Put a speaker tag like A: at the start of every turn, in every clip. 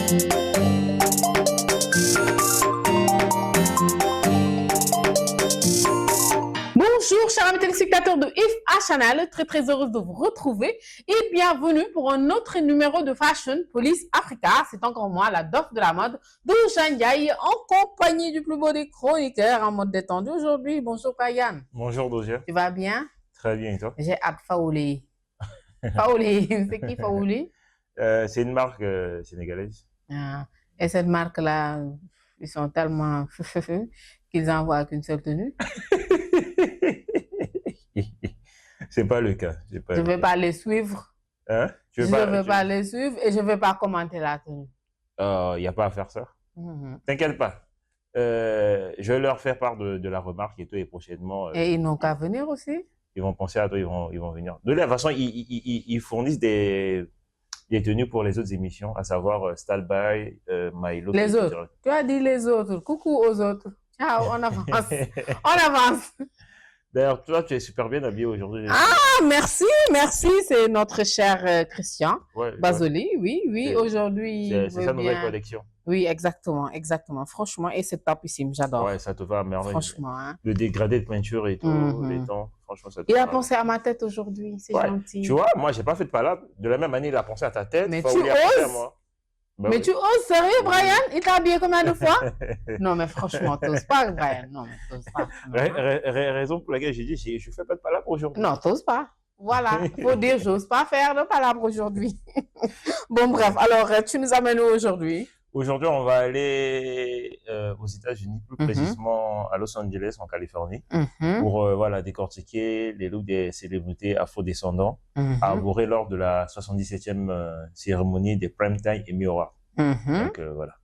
A: Bonjour, chers amis téléspectateurs de IFA Channel, très heureuse de vous retrouver et bienvenue pour un autre numéro de Fashion Police Africa. C'est encore moi, la dof de la mode, Douja Ndiaye, en compagnie du plus beau des chroniqueurs en mode détendu aujourd'hui. Bonjour Payan.
B: Bonjour Douja.
A: Tu vas bien?
B: Très bien, et toi?
A: J'ai hâte Faouli. Faouli, c'est qui Faouli?
B: C'est une marque sénégalaise.
A: Ah, et cette marque-là, ils sont tellement qu'ils envoient qu'une seule tenue.
B: C'est pas le cas.
A: Je ne vais pas les suivre.
B: Hein?
A: Je ne vais pas les suivre et je ne vais pas commenter la tenue.
B: Il n'y a pas à faire ça. T'inquiète pas. Je vais leur faire part de la remarque et tout, et prochainement.
A: Et ils n'ont qu'à venir aussi.
B: Ils vont penser à toi, ils vont venir. De toute façon, ils fournissent des tenues pour les autres émissions, à savoir Style by My Look.
A: Les autres. Tu as dit les autres. Coucou aux autres. Ciao, on avance. On avance.
B: D'ailleurs, toi, tu es super bien habillé aujourd'hui.
A: Ah, merci. C'est notre cher Christian Basoli.
B: Ouais.
A: Oui, aujourd'hui.
B: C'est sa nouvelle collection.
A: Oui, exactement. Franchement, et c'est topissime, j'adore.
B: Ouais, ça te va à merveille.
A: Franchement. Hein.
B: Le dégradé de peinture et tout, les temps, franchement, ça te
A: Il
B: va.
A: a pensé à ma tête aujourd'hui, c'est gentil.
B: Tu vois, moi, j'ai pas fait de palabre. De la même manière, il a pensé à ta tête.
A: Mais tu oses.
B: Bah,
A: mais tu oses, sérieux, Brian? Il t'a habillé combien de fois? Non, mais franchement, t'oses pas, Brian. Non, mais t'oses pas.
B: Raison pour laquelle j'ai dit, je fais pas de palabre aujourd'hui.
A: Non, t'oses pas. Voilà, il faut dire, j'ose pas faire de palabre aujourd'hui. Bon, bref, alors, tu nous amènes où aujourd'hui?
B: Aujourd'hui, on va aller aux États-Unis, plus précisément à Los Angeles, en Californie, pour voilà, décortiquer les looks des célébrités afro-descendants arborés lors de la 77e cérémonie des Primetime Emmy Awards. Donc voilà.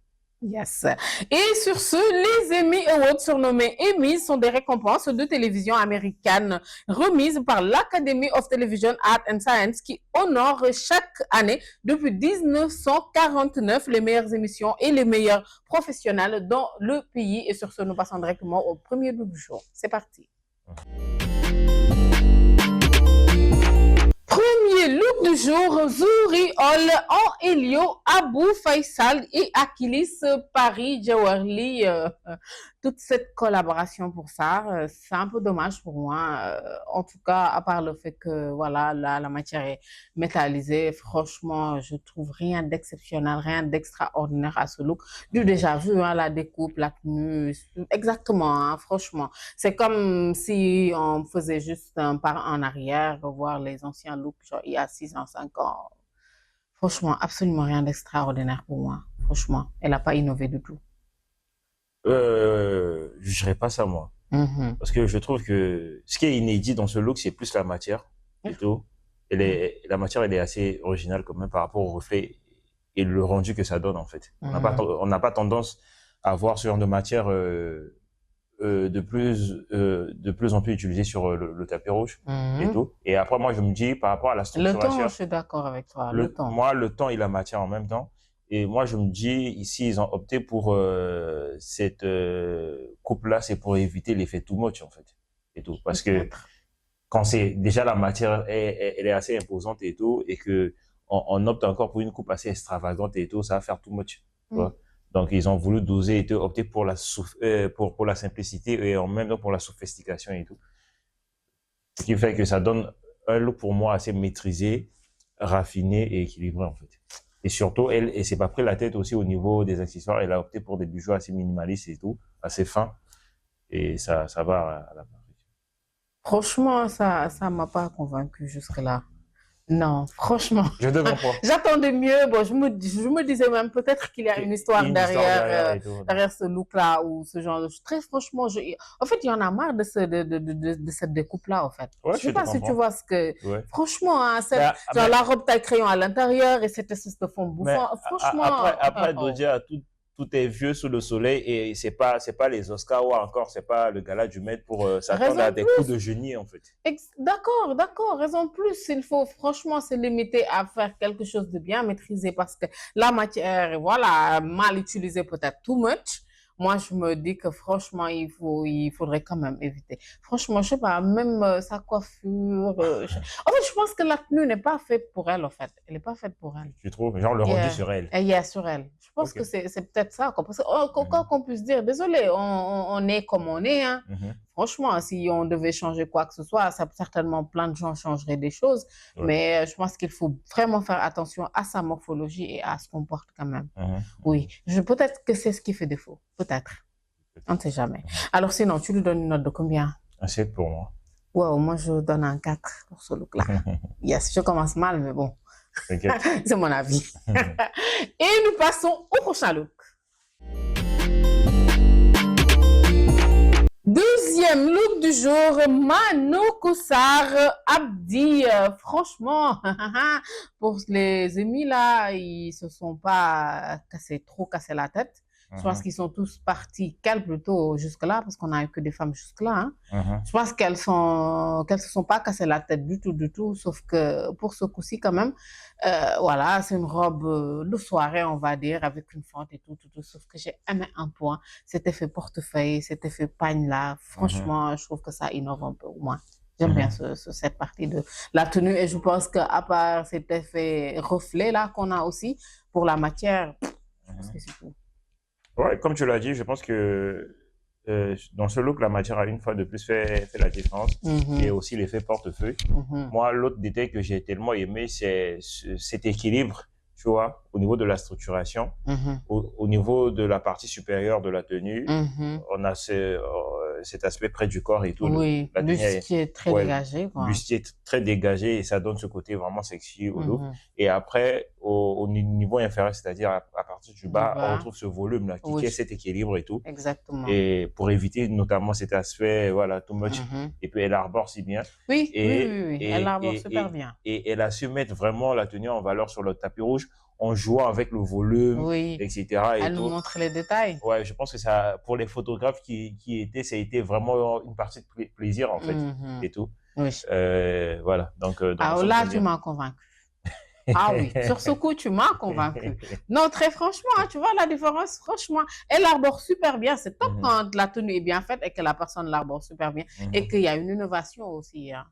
A: Yes. Et sur ce, les Emmy Awards, surnommés Emmy, sont des récompenses de télévision américaines remises par l'Academy of Television Art and Science qui honore chaque année depuis 1949 les meilleures émissions et les meilleurs professionnels dans le pays. Et sur ce, nous passons directement au premier look du jour. C'est parti. Premier look du jour, Zuri Hall en Helio, Abou Faisal et Achilles Paris Jawarli. Toute cette collaboration pour ça, c'est un peu dommage pour moi. En tout cas, à part le fait que voilà, la matière est métallisée, franchement, je trouve rien d'exceptionnel, rien d'extraordinaire à ce look. Du déjà vu, hein, la découpe, la tenue, exactement, hein, franchement. C'est comme si on faisait juste un pas en arrière, revoir les anciens looks, genre il y a 6 ans, 5 ans. Franchement, absolument rien d'extraordinaire pour moi. Franchement, elle n'a pas innové du tout.
B: Je dirais pas ça, moi. Parce que je trouve que ce qui est inédit dans ce look, c'est plus la matière, plutôt. La matière, elle est assez originale quand même par rapport au reflet et le rendu que ça donne, en fait. On n'a pas tendance à voir ce genre de matière de plus en plus utilisée sur le tapis rouge et tout. Et après, moi, je me dis, par rapport à la structuration...
A: Le temps, je suis d'accord avec toi.
B: Moi, le temps et la matière en même temps. Et moi, je me dis, ici, ils ont opté pour cette coupe-là, c'est pour éviter l'effet too much, en fait. Et tout. Parce que quand c'est déjà la matière, elle est assez imposante et tout, et que on opte encore pour une coupe assez extravagante et tout, ça va faire too much. Tu vois? Donc, ils ont voulu doser et tout, opter pour la simplicité et en même temps pour la sophistication et tout. Ce qui fait que ça donne un look pour moi assez maîtrisé, raffiné et équilibré, en fait. Et surtout, elle s'est pas pris la tête aussi au niveau des accessoires. Elle a opté pour des bijoux assez minimalistes et tout, assez fins. Et ça va à la perfection.
A: Franchement, ça m'a pas convaincu jusque-là. Non, franchement.
B: Je te comprends.
A: J'attendais mieux. Bon, je me disais même peut-être qu'il y a une histoire derrière ce look-là ou ce genre de choses. Très franchement, en fait, il y en a marre de cette découpe-là, en fait.
B: Ouais,
A: je sais pas si tu vois ce que...
B: Ouais.
A: Franchement, hein, genre la robe taille crayon à l'intérieur et cette espèce de fond bouffant. Franchement...
B: Après Doja, tout est vieux sous le soleil et c'est pas les Oscars ou encore c'est pas le gala du Met pour s'attendre à des coups de génie en fait.
A: D'accord, raison plus. Il faut franchement se limiter à faire quelque chose de bien maîtrisé parce que la matière, voilà, mal utilisée peut-être too much. moi, je me dis que franchement, il faudrait quand même éviter. Franchement, je sais pas, même sa coiffure. En fait, je pense que la tenue n'est pas faite pour elle, en fait. Elle n'est pas faite pour elle.
B: Tu trouves? Genre le rendu
A: Yeah.
B: sur elle.
A: Et yeah, sur elle. Je pense
B: Ok.
A: que c'est peut-être ça, quoi. Parce que, quoi qu'on puisse dire, désolé, on est comme on est, hein. Franchement, si on devait changer quoi que ce soit, certainement plein de gens changeraient des choses.
B: Ouais.
A: Mais je pense qu'il faut vraiment faire attention à sa morphologie et à ce qu'on porte quand même. Oui, peut-être que c'est ce qui fait défaut. Peut-être. On ne sait jamais. Alors sinon, tu lui donnes une note de combien?
B: Un 7 pour moi.
A: Wow, moi je donne un 4 pour ce look-là. Yes, je commence mal, mais bon. C'est mon avis. Et nous passons au prochain look. Deuxième look du jour, Mano Kossar Abdi. Franchement, pour les amis là, ils se sont pas trop cassé la tête. Je pense qu'ils sont tous partis, qu'elles plutôt jusque-là, parce qu'on n'a eu que des femmes jusque-là. Hein. Je pense qu'elles se sont pas cassé la tête du tout, sauf que pour ce coup-ci quand même, voilà, c'est une robe de soirée, on va dire, avec une fente et tout, sauf que j'ai aimé un point, cet effet portefeuille, cet effet pagne là, franchement, je trouve que ça innove un peu, au moins. J'aime bien cette partie de la tenue et je pense qu'à part cet effet reflet là qu'on a aussi, pour la matière, je pense que c'est tout.
B: Ouais, comme tu l'as dit, je pense que dans ce look, la matière a une fois de plus fait la différence. Et aussi l'effet portefeuille. Moi, l'autre détail que j'ai tellement aimé, c'est cet équilibre, tu vois, au niveau de la structuration, au niveau de la partie supérieure de la tenue. On a cet aspect près du corps et tout.
A: Oui, le bustier est très dégagé.
B: Le bustier est très dégagé et ça donne ce côté vraiment sexy au look. Et après, au niveau inférieur, c'est-à-dire à partir du bas, on retrouve ce volume-là qui est cet équilibre et tout.
A: Exactement.
B: Et pour éviter notamment cet aspect, voilà, too much. Et puis elle arbore si bien.
A: Oui, elle arbore super bien.
B: Et elle a su mettre vraiment la tenue en valeur sur le tapis rouge en jouant avec le volume, etc.
A: Elle nous montre les détails.
B: Ouais, je pense que ça, pour les photographes qui étaient, ça a été vraiment une partie de plaisir, en fait, et tout.
A: Oui.
B: Voilà. Donc
A: là, tu m'as convaincu. Ah oui, sur ce coup, tu m'as convaincu. Non, très franchement, hein, tu vois la différence, franchement, elle arbore super bien. C'est top quand la tenue est bien faite et que la personne l'arbore super bien et qu'il y a une innovation aussi. Hein.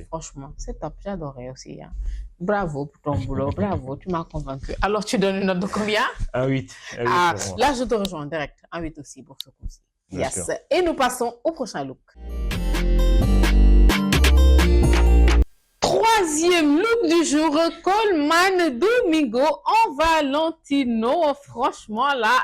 A: Franchement, c'est top, j'adorais aussi. Hein. Bravo pour ton boulot, bravo, tu m'as convaincu. Alors, tu donnes une note de combien?
B: Un 8.
A: Là, je te rejoins direct. Un 8 aussi pour ce coup-ci. Yes. Et nous passons au prochain look. Troisième look du jour, Colman Domingo en Valentino. Franchement, là,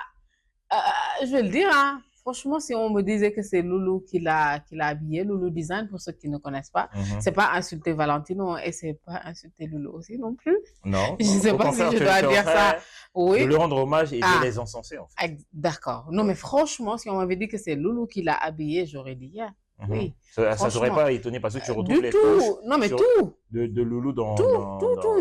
A: je vais le dire, hein. Franchement, si on me disait que c'est Loulou qui l'a habillé, Loulou Design, pour ceux qui ne connaissent pas, c'est pas insulter Valentino et c'est pas insulter Loulou aussi non plus.
B: Non.
A: Je ne sais pas si je dois dire ça. Oui.
B: De lui rendre hommage et de les encenser, en fait.
A: D'accord. Non, mais franchement, si on m'avait dit que c'est Loulou qui l'a habillé, j'aurais dit yeah. Oui.
B: Ça ne serait pas étonné parce que tu retrouves les
A: touches. Non, mais tout.
B: De Loulou dans.
A: Tout.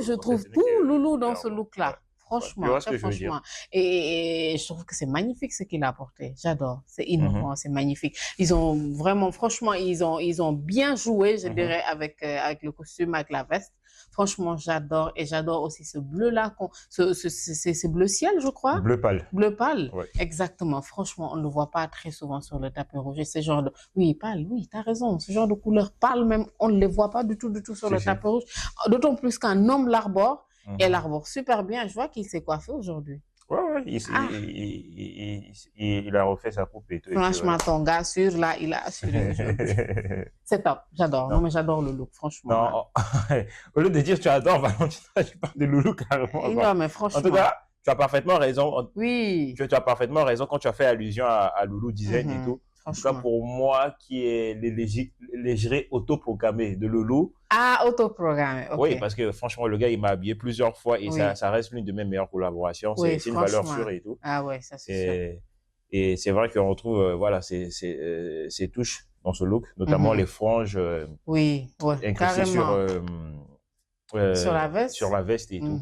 A: Je trouve tout Loulou dans ce look-là. Franchement,
B: ouais, très franchement.
A: Et je trouve que c'est magnifique ce qu'il a apporté. J'adore. C'est innovant, c'est magnifique. Ils ont vraiment, franchement, ils ont bien joué, je dirais, avec le costume, avec la veste. Franchement, j'adore. Et j'adore aussi ce bleu-là, c'est bleu ciel, je crois.
B: Bleu pâle.
A: Bleu pâle.
B: Ouais.
A: Exactement. Franchement, on ne le voit pas très souvent sur le tapis rouge. Ce genre de, oui, pâle, oui, t'as raison. Ce genre de couleur pâle, même, on ne les voit pas du tout sur le tapis rouge. D'autant plus qu'un homme l'arbore. Et elle arbore super bien. Je vois qu'il s'est coiffé aujourd'hui.
B: Ouais, il a refait sa coupe et tout.
A: Franchement, ton gars sûr, là, il a assuré aujourd'hui. C'est top. J'adore. Non, mais j'adore le look, franchement.
B: Non, au lieu de dire tu adores Valentina, tu parles de Loulou carrément.
A: Non, mais franchement.
B: En tout cas, tu as parfaitement raison.
A: Oui.
B: Tu as parfaitement raison quand tu as fait allusion à Loulou Design et tout. En tout cas, pour moi, qui est l'égérie autoprogrammée de Loulou.
A: Ah, autoprogrammé, ok.
B: Oui, parce que franchement, le gars, il m'a habillé plusieurs fois et ça reste l'une de mes meilleures collaborations. C'est une valeur sûre et tout.
A: Ah ouais, ça c'est sûr.
B: Et c'est vrai qu'on retrouve voilà, ces touches dans ce look, notamment les franges incrustées
A: sur la veste.
B: Sur la veste et tout.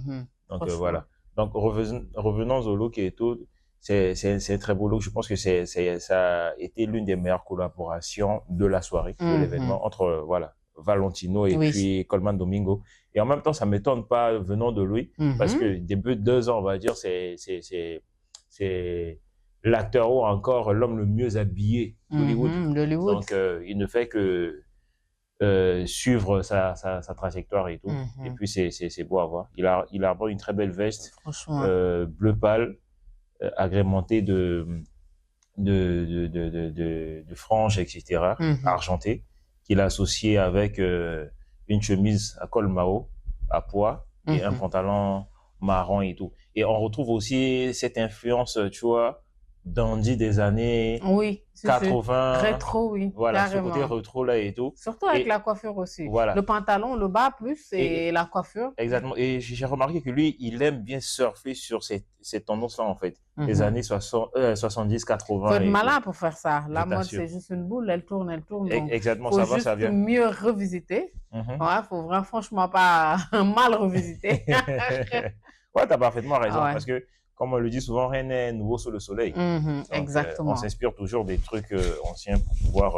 B: Donc voilà. Donc revenons au look et tout. C'est un très beau look. Je pense que ça a été l'une des meilleures collaborations de la soirée, de l'événement, entre voilà, Valentino et puis Colman Domingo. Et en même temps, ça ne m'étonne pas venant de lui, parce que début de 2 ans, on va dire, c'est l'acteur ou encore l'homme le mieux habillé d'Hollywood.
A: D'Hollywood.
B: Donc, il ne fait que suivre sa trajectoire et tout. Et puis, c'est beau à voir. Il a une très belle veste,
A: Franchement.
B: bleu pâle, agrémentée de franges, etc., argentées, qu'il a associé avec une chemise à col Mao, à pois, et un pantalon marron et tout. Et on retrouve aussi cette influence, tu vois, dandy des années
A: Oui,
B: 80.
A: Rétro, oui.
B: Voilà,
A: Carrément.
B: ce côté rétro là et tout.
A: Surtout avec la coiffure aussi.
B: Voilà.
A: Le pantalon, le bas plus et la coiffure.
B: Exactement. Et j'ai remarqué que lui, il aime bien surfer sur ces tendances-là, en fait. Les années 70, 80.
A: Il faut être malin pour faire ça. La mode,
B: c'est
A: juste une boule, elle tourne, elle tourne.
B: Exactement,
A: ça
B: va, ça vient.
A: Il faut mieux revisiter. Ouais, faut vraiment, franchement pas mal revisiter.
B: Ouais, t'as parfaitement raison.
A: Ouais.
B: Parce que, comme on le dit souvent, rien n'est nouveau sous le soleil. Donc,
A: exactement.
B: on s'inspire toujours des trucs anciens pour pouvoir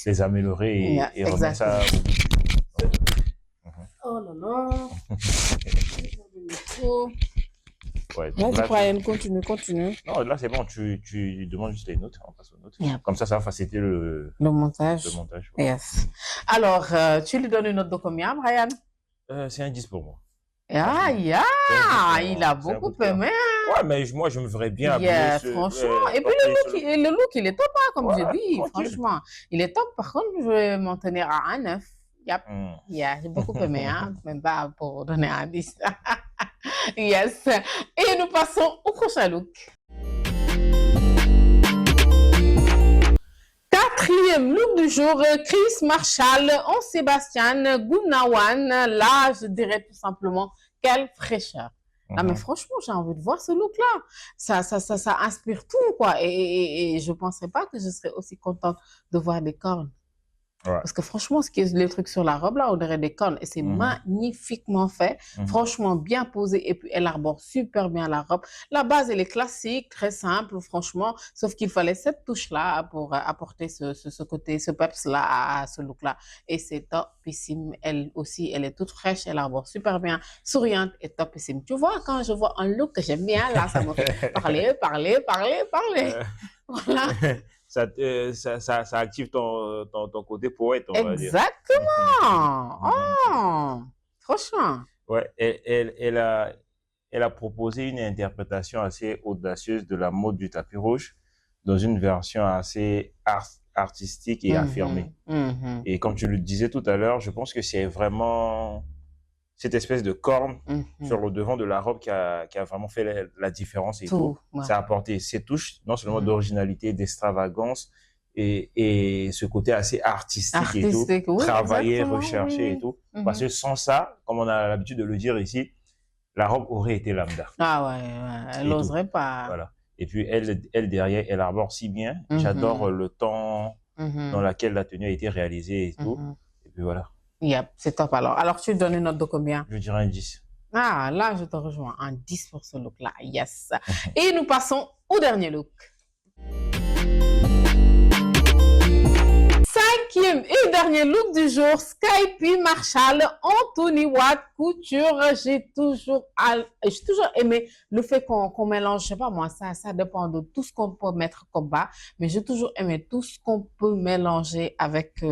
B: les améliorer et remettre ça au bout.
A: Oh là là.
B: Ouais,
A: vas-y, Brian, continue.
B: Non, là, c'est bon, tu demandes juste les notes, on passe aux notes. Comme ça va faciliter le
A: montage.
B: Ouais.
A: Yes. Alors, tu lui donnes une note de combien, Brian?
B: C'est un 10 pour moi.
A: Ah, il a beaucoup aimé.
B: Ouais, mais moi, je me verrais bien
A: franchement. Et puis, le look, il est top, hein, comme j'ai dit. Franchement, il est top. Par contre, je vais m'en tenir à un 9. J'ai beaucoup aimé, hein, même pas pour donner un 10. Yes. Et nous passons au prochain look. Quatrième look du jour, Chris Marshall en Sébastien Gunawan. Là, je dirais tout simplement, quelle fraîcheur. Non, mais franchement, j'ai envie de voir ce look-là. Ça inspire tout, quoi. Et je ne pensais pas que je serais aussi contente de voir des cornes.
B: Ouais.
A: Parce que franchement, ce qui est les trucs sur la robe, là, on dirait des cornes. Et c'est magnifiquement fait. Franchement, bien posé. Et puis, elle arbore super bien la robe. La base, elle est classique, très simple, franchement. Sauf qu'il fallait cette touche-là pour apporter ce côté, ce peps-là à ce look-là. Et c'est topissime. Elle aussi, elle est toute fraîche. Elle arbore super bien, souriante et topissime. Tu vois, quand je vois un look que j'aime bien, là, ça me fait parler. Voilà.
B: Ça active ton côté poète, on va dire.
A: Exactement. Oh, franchement.
B: Ouais, elle a proposé une interprétation assez audacieuse de la mode du tapis rouge dans une version assez artistique et affirmée. Et comme tu le disais tout à l'heure, je pense que c'est vraiment cette espèce de corne sur le devant de la robe qui a vraiment fait la différence et tout. Ça a apporté ses touches, non seulement d'originalité, d'extravagance et ce côté assez artistique et tout, travaillé, recherché et tout. Parce que sans ça, comme on a l'habitude de le dire ici, la robe aurait été lambda.
A: Ah ouais, elle n'oserait pas.
B: Voilà. Et puis elle derrière, elle arbore si bien. J'adore le temps dans lequel la tenue a été réalisée et tout. Et puis voilà.
A: C'est top alors. Alors, tu donnes une note de combien?
B: Je dirais un 10.
A: Ah, là, je te rejoins. Un 10 pour ce look-là. Yes. Et nous passons au dernier look. Cinquième et dernier look du jour, Skype Marshall, Anthony Watt couture. J'ai toujours aimé le fait qu'on mélange, je sais pas moi, ça dépend de tout ce qu'on peut mettre comme bas, mais j'ai toujours aimé tout ce qu'on peut mélanger avec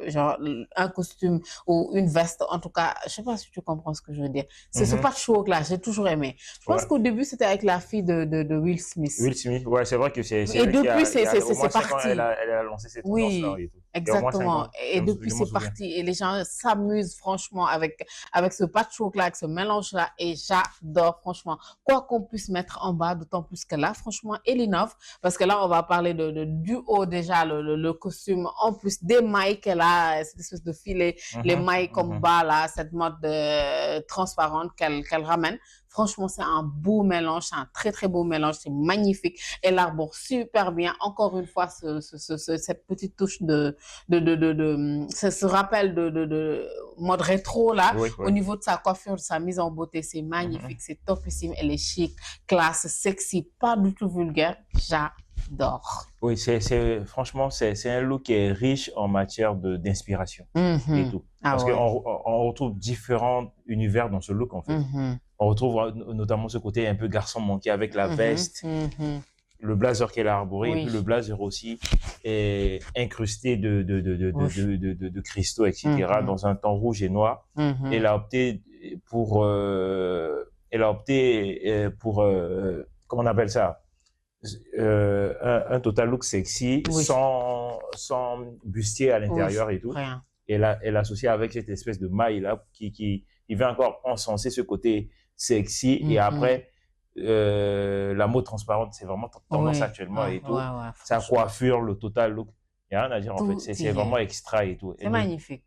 A: genre un costume ou une veste. En tout cas, je sais pas si tu comprends ce que je veux dire. C'est ce patchwork là, j'ai toujours aimé. Je pense qu'au début c'était avec la fille de Will Smith.
B: Will Smith, ouais, c'est vrai que c'est.
A: Et depuis c'est parti.
B: Elle a lancé cette tendance là et tout.
A: Exactement. Et depuis, c'est parti. Et les gens s'amusent franchement avec ce patchwork-là, avec ce mélange-là. Et j'adore, franchement. Quoi qu'on puisse mettre en bas, d'autant plus que là, franchement, elle innove. Parce que là, on va parler du haut déjà, le costume. En plus des mailles qu'elle a, cette espèce de filet, les mailles comme bas, là, cette mode transparente qu'elle ramène. Franchement, c'est un beau mélange, c'est un très, très beau mélange. C'est magnifique. Elle arbore super bien. Encore une fois, cette petite touche ce rappel de mode rétro, là. Au niveau de sa coiffure, de sa mise en beauté, c'est magnifique. C'est topissime. Elle est chic, classe, sexy, pas du tout vulgaire. J'adore.
B: Oui, franchement, c'est un look qui est riche en matière d'inspiration et tout. Parce qu'on retrouve différents univers dans ce look, en fait. On retrouve notamment ce côté un peu garçon manqué avec la veste, le blazer qu'elle a arboré, et
A: Oui.
B: puis le blazer aussi est incrusté
A: Oui.
B: de cristaux, etc.,
A: Mhm.
B: dans un ton rouge et noir.
A: Mhm.
B: Elle a opté pour, comment on appelle ça? Un total look sexy,
A: Oui.
B: sans bustier à
A: Oui.
B: l'intérieur et tout.
A: Rien.
B: Elle associe avec cette espèce de maille là qui vient encore encenser ce côté sexy. Et après, la mode transparente, c'est vraiment tendance
A: Oui.
B: actuellement
A: Ouais,
B: et
A: ouais,
B: tout.
A: ouais,
B: Sa
A: franchement.
B: coiffure, le total look, il n'y a rien à dire en fait.
A: Tout
B: C'est
A: y
B: vraiment
A: est.
B: extra et tout.
A: C'est magnifique,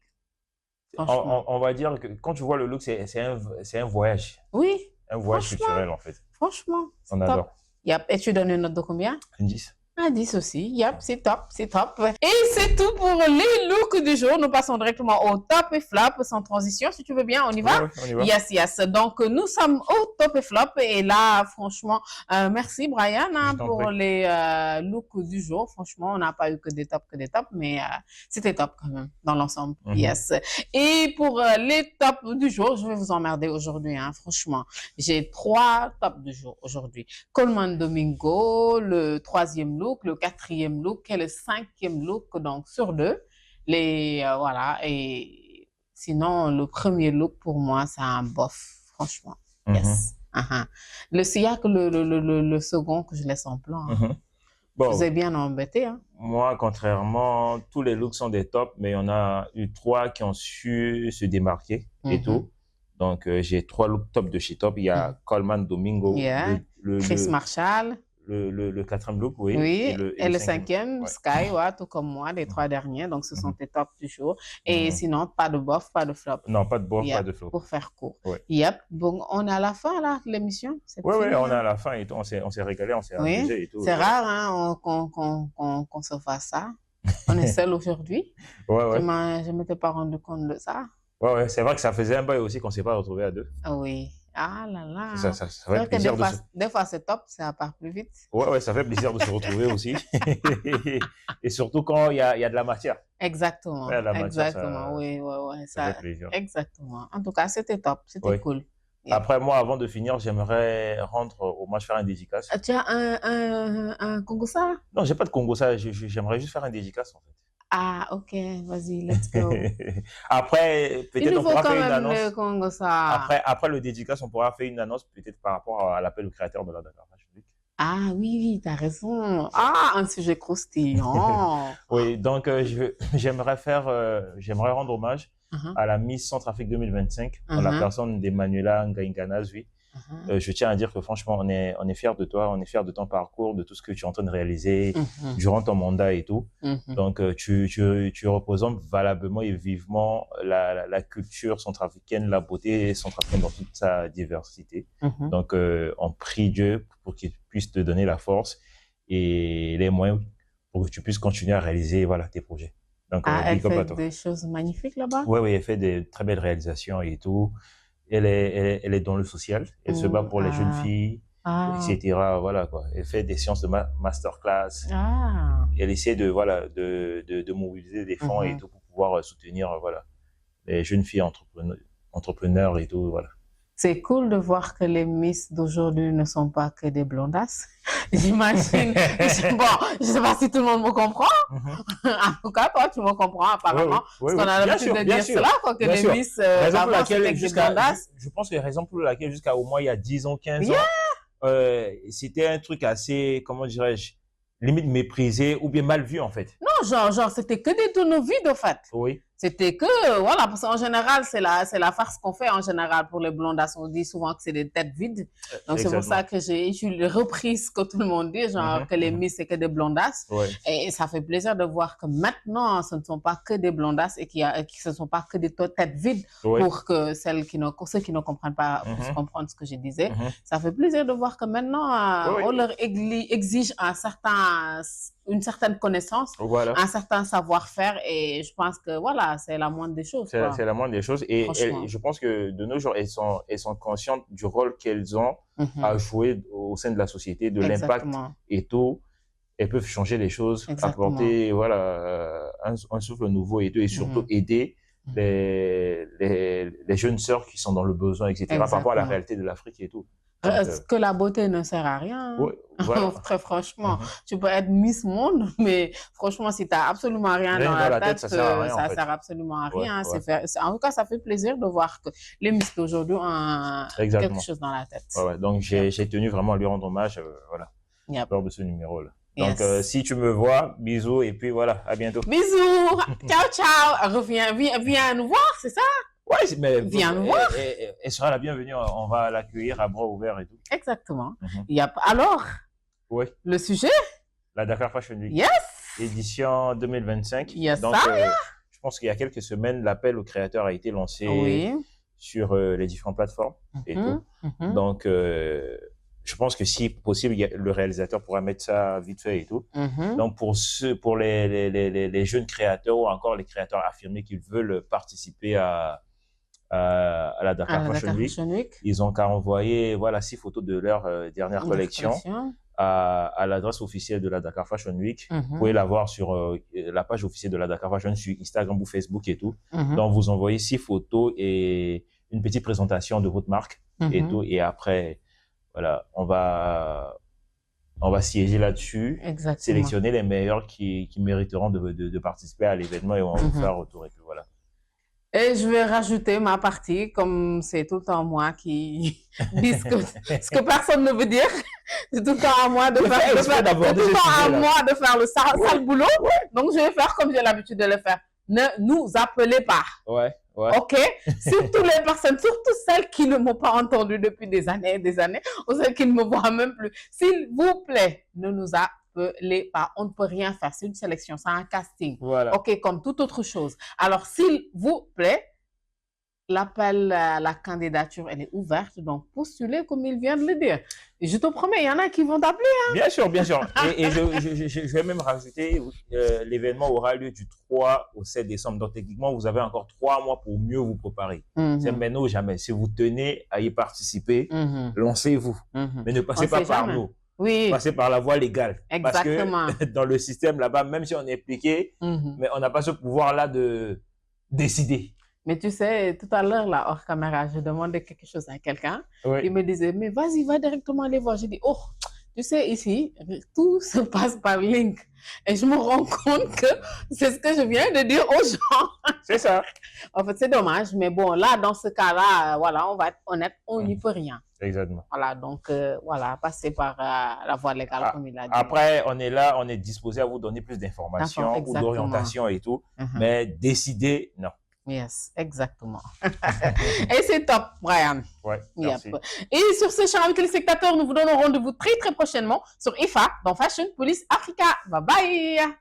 B: On,
A: franchement.
B: on va dire que quand tu vois le look, c'est un voyage.
A: Oui,
B: Un voyage
A: franchement,
B: culturel en fait.
A: franchement,
B: On
A: c'est top.
B: adore.
A: Yep. Et tu donnes une note de combien?
B: Un 10.
A: Un 10 aussi. Yep, c'est top, c'est top. Et c'est tout pour les looks du jour. Nous passons directement au top et flop sans transition. Si tu veux bien, on y va?
B: Ouais, on y va.
A: Yes, yes. Donc, nous sommes au top et flop. Et là, franchement, merci Brian
B: Je t'en
A: pour
B: prie.
A: les looks du jour. Franchement, on n'a pas eu que des tops, mais c'était top quand même dans l'ensemble. Yes. Et pour les tops du jour, je vais vous emmerder aujourd'hui, hein, franchement. J'ai 3 tops du jour aujourd'hui. Coleman Domingo, le 3e look, le 4e look et le 5e look, donc sur 2. Voilà. Et sinon, le premier look pour moi, c'est un bof, franchement. Yes. Il n'y a que le second que je laisse en plan. Hein.
B: Bon,
A: je vous ai bien embêté. Hein.
B: Moi, contrairement, tous les looks sont des tops, mais il y en a eu 3 qui ont su se démarquer et tout. Donc, j'ai 3 looks top de chez Top. Il y a Coleman Domingo,
A: Yeah. Chris Marshall.
B: Le 4e look, oui.
A: Oui, et le
B: 5e,
A: ouais. Sky, ouais, tout comme moi, les 3 derniers. Donc, ce sont tes tops du jour. Et sinon, pas de bof, pas de flop.
B: Non, pas de bof, pas de flop.
A: Pour faire court.
B: Ouais.
A: Yep. Bon, on est à la fin, là, de l'émission.
B: Oui, on est à la fin et tout. On s'est régalé, on s'est amusé et tout.
A: C'est rare, hein, qu'on se fasse ça. On est seul aujourd'hui.
B: Ouais.
A: Je ne m'étais pas rendu compte de ça.
B: Ouais, c'est vrai que ça faisait un bail aussi qu'on ne s'est pas retrouvés à 2.
A: Oui. Ah là là.
B: Ça fait plaisir
A: des fois, c'est top, ça part plus vite.
B: Ouais, ça fait plaisir de se retrouver aussi. Et surtout quand il y a de la matière.
A: Exactement.
B: Ouais,
A: Exactement. Oui.
B: Ça fait plaisir.
A: Exactement. En tout cas, c'était top. C'était cool.
B: Yeah. Après, moi, avant de finir, j'aimerais rendre hommage, faire un dédicace.
A: Tu as un Congosa?
B: Non, j'ai pas de Congosa. J'aimerais juste faire un dédicace, en fait.
A: Ah, ok, vas-y, let's go.
B: Après, peut-être on pourra faire une annonce. Après le dédicace, on pourra faire une annonce peut-être par rapport à l'appel au créateur de la Dakar Fashion Week.
A: Ah oui, tu as raison. Ah, un sujet croustillant.
B: Oui, donc j'aimerais rendre hommage à la Miss Centrafrique 2025, en la personne d'Emmanuela Ngainganazwi. Je tiens à dire que franchement, on est fiers de toi, on est fiers de ton parcours, de tout ce que tu es en train de réaliser durant ton mandat et tout. Donc, tu représentes valablement et vivement la culture centrafricaine, la beauté centrafricaine dans toute sa diversité. Donc, on prie Dieu pour qu'il puisse te donner la force et les moyens pour que tu puisses continuer à réaliser tes projets. Donc,
A: elle fait des choses magnifiques là-bas?
B: Oui, elle fait des très belles réalisations et tout. Elle est dans le social, elle se bat pour les jeunes filles, etc. Voilà, quoi. Elle fait des séances de masterclass. Elle essaie de mobiliser des fonds et tout pour pouvoir soutenir les jeunes filles entrepreneurs et tout. Voilà.
A: C'est cool de voir que les Miss d'aujourd'hui ne sont pas que des blondasses. J'imagine. Bon, je ne sais pas si tout le monde me comprend. En tout cas, toi, tu me comprends apparemment.
B: Oui,
A: parce qu'on a l'habitude de dire cela, quoi, que les Miss d'avant, c'était des blondasses.
B: Je pense que la raison pour laquelle jusqu'à au moins il y a 10 ans, 15 ans, c'était un truc assez, comment dirais-je, limite méprisé ou bien mal vu en fait.
A: Non, genre c'était que des tonneaux vides en fait.
B: Oui.
A: C'était que, voilà, parce qu'en général, c'est la farce qu'on fait en général pour les blondasses. On dit souvent que c'est des têtes vides. Donc, c'est pour ça que j'ai repris ce que tout le monde dit, genre que les Miss, c'est que des blondasses. Et ça fait plaisir de voir que maintenant, ce ne sont pas que des blondasses et que ce ne sont pas que des têtes vides pour que ceux qui ne comprennent pas puissent comprendre ce que je disais. Ça fait plaisir de voir que maintenant, on leur exige une certaine connaissance, un certain savoir-faire et je pense que c'est la moindre des choses.
B: C'est la moindre des choses et je pense que de nos jours, elles sont conscientes du rôle qu'elles ont à jouer au sein de la société, de l'impact et tout. Elles peuvent changer les choses, apporter un souffle nouveau et tout, et surtout aider les jeunes sœurs qui sont dans le besoin, etc. par rapport à la réalité de l'Afrique et tout.
A: Que la beauté ne sert à rien.
B: Oui, voilà.
A: Très franchement, tu peux être Miss Monde, mais franchement, si tu n'as absolument rien dans la tête,
B: ça sert à rien.
A: Ça sert absolument à rien.
B: Ouais.
A: En tout cas, ça fait plaisir de voir que les Miss d'aujourd'hui ont quelque chose dans la tête.
B: Ouais. Donc, j'ai tenu vraiment à lui rendre hommage voilà, lors de ce numéro-là. Donc, si tu me vois, bisous et puis voilà, à bientôt.
A: Bisous, ciao, ciao. Viens nous voir, c'est ça?
B: Ouais, mais
A: viens nous voir.
B: Elle sera la bienvenue. On va l'accueillir à bras ouverts et tout.
A: Exactement. Alors, le sujet?
B: La Dakar Fashion Week.
A: Yes.
B: Édition 2025.
A: Yes,
B: donc, je pense qu'il y a quelques semaines, l'appel aux créateurs a été lancé sur les différentes plateformes et tout. Donc, je pense que si possible, le réalisateur pourra mettre ça vite fait et tout. Donc, pour les jeunes créateurs ou encore les créateurs affirmés qui veulent participer à la Dakar Fashion Week, ils ont qu'à envoyer 6 photos de leur dernière collection à l'adresse officielle de la Dakar Fashion Week. Vous pouvez la voir sur la page officielle de la Dakar Fashion sur Instagram ou Facebook et tout. Donc, vous envoyez 6 photos et une petite présentation de votre marque et tout. Et après, voilà, on va siéger là-dessus, sélectionner les meilleurs qui mériteront de participer à l'événement et on va vous faire un retour et puis voilà.
A: Et je vais rajouter ma partie, comme c'est tout le temps moi qui dis ce que personne ne veut dire. C'est tout le temps à moi de faire le sale boulot. Donc, je vais faire comme j'ai l'habitude de le faire. Ne nous appelez pas.
B: Ouais.
A: OK? Surtout les personnes, surtout celles qui ne m'ont pas entendu depuis des années, ou celles qui ne me voient même plus. S'il vous plaît, ne nous appelez pas. On ne peut rien faire. C'est une sélection, c'est un casting.
B: Voilà.
A: OK, comme toute autre chose. Alors, s'il vous plaît, l'appel à la candidature, elle est ouverte. Donc, postulez comme il vient de le dire. Et je te promets, il y en a qui vont t'appeler. Hein?
B: Bien sûr. Et je vais même rajouter, l'événement aura lieu du 3 au 7 décembre. Donc, techniquement, vous avez encore 3 mois pour mieux vous préparer. C'est maintenant ou jamais. Si vous tenez à y participer, lancez-vous. Mais ne passez pas par nous.
A: Oui.
B: Passez par la voie légale.
A: Exactement.
B: Parce que dans le système là-bas, même si on est impliqué, mais on n'a pas ce pouvoir-là de décider.
A: Mais tu sais, tout à l'heure, là, hors caméra, je demandais quelque chose à quelqu'un. Il me disait, mais vas-y, va directement les voir. J'ai dit, oh, tu sais, ici, tout se passe par link. Et je me rends compte que c'est ce que je viens de dire aux gens.
B: C'est ça.
A: En fait, c'est dommage. Mais bon, là, dans ce cas-là, voilà, on va être honnête, on n'y peut rien.
B: Exactement.
A: Voilà, donc, passer par la voie légale, comme il a dit.
B: Après, on est là, on est disposé à vous donner plus d'informations ou d'orientation et tout. Mais décider, non.
A: Yes, exactement. Et c'est top, Brian.
B: Ouais, merci.
A: Et sur ce, chers amis téléspectateurs, nous vous donnons rendez-vous très, très prochainement sur IFA dans Fashion Police Africa. Bye bye.